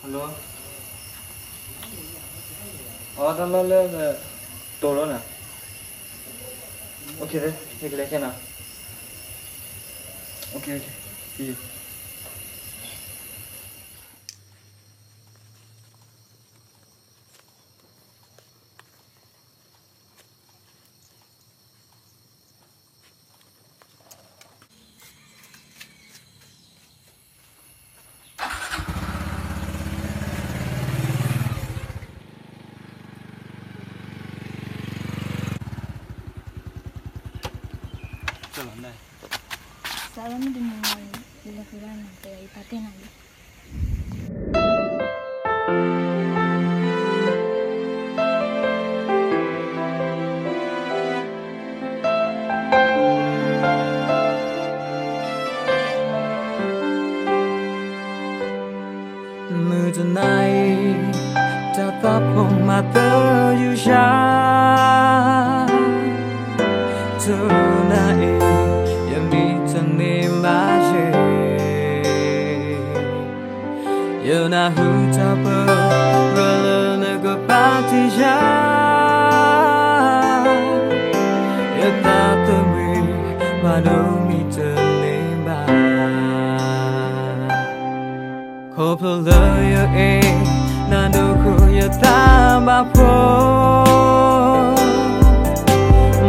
Alo. Tao là tổ đó nè. Ok đấy, cái lấy cái nào. Ok, see you. Salam dengan dilakukan nanti ipatin aja. Mưa tuần này ta tóc hồng mà tớ yêu xa tonight em đi chẳng nên ba giờ giờ na hư ta bơ rồi lần có ba thì ra giờ ta tự mình mà đâu mi chân nên ba khóc lời ở em na đâu khổ giờ ta ba phố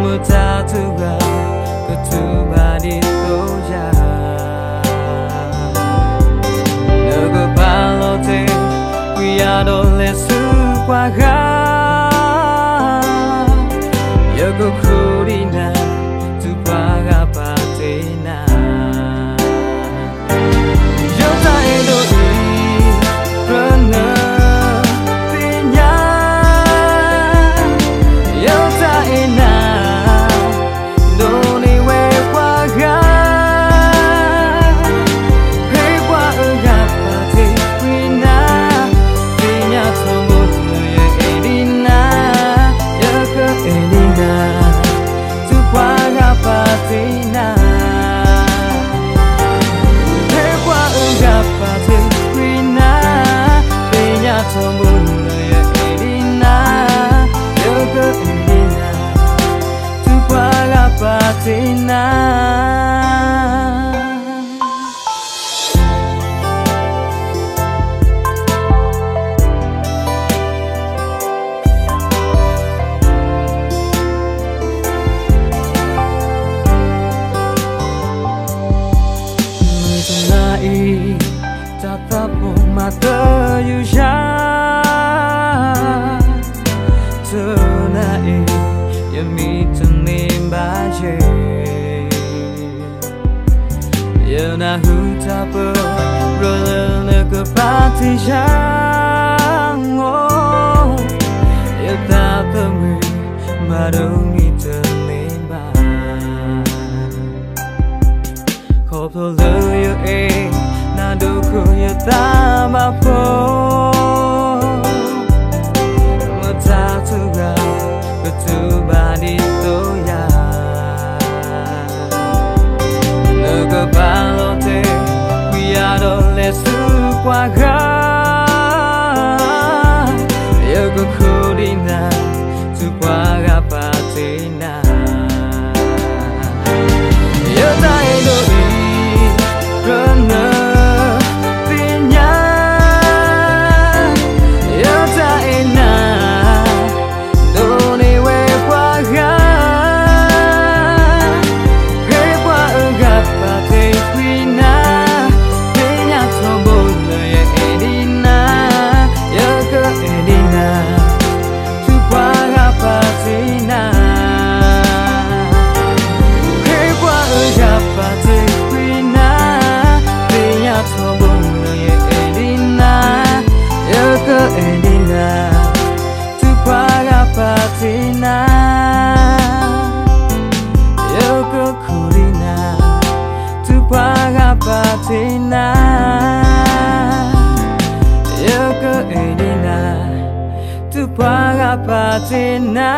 mưa ta thu ga cứ thu ba đi tô ra nỡ có ba lo thế quy à đồ lệ sư qua ga giờ có khu đi na thu ba ga ba thế na giờ ta e đồ đi run nơ tin nhá giờ ta e na Patina thế qua gặp và thế Quina về nhà thơm buồn lời Edina nhớ cơ Edina thứ qua gặp Patina tatap mata you shine tonight you meet me baje you na hu tapo roll na ko party jang oh you tatap me ma don't meet me ba khop lo you na đâu có như ta mà phố mà ta thu ga cứ thu ba đi tô ya nỡ có ba lo thế quy à đồ lệ sư qua ga giờ có khu đi na thu qua ga ba thế na giờ ta e đồ đi run nơ Edina tu paga patina yo ko kurina tu paga patina yo ko Edina tu paga patina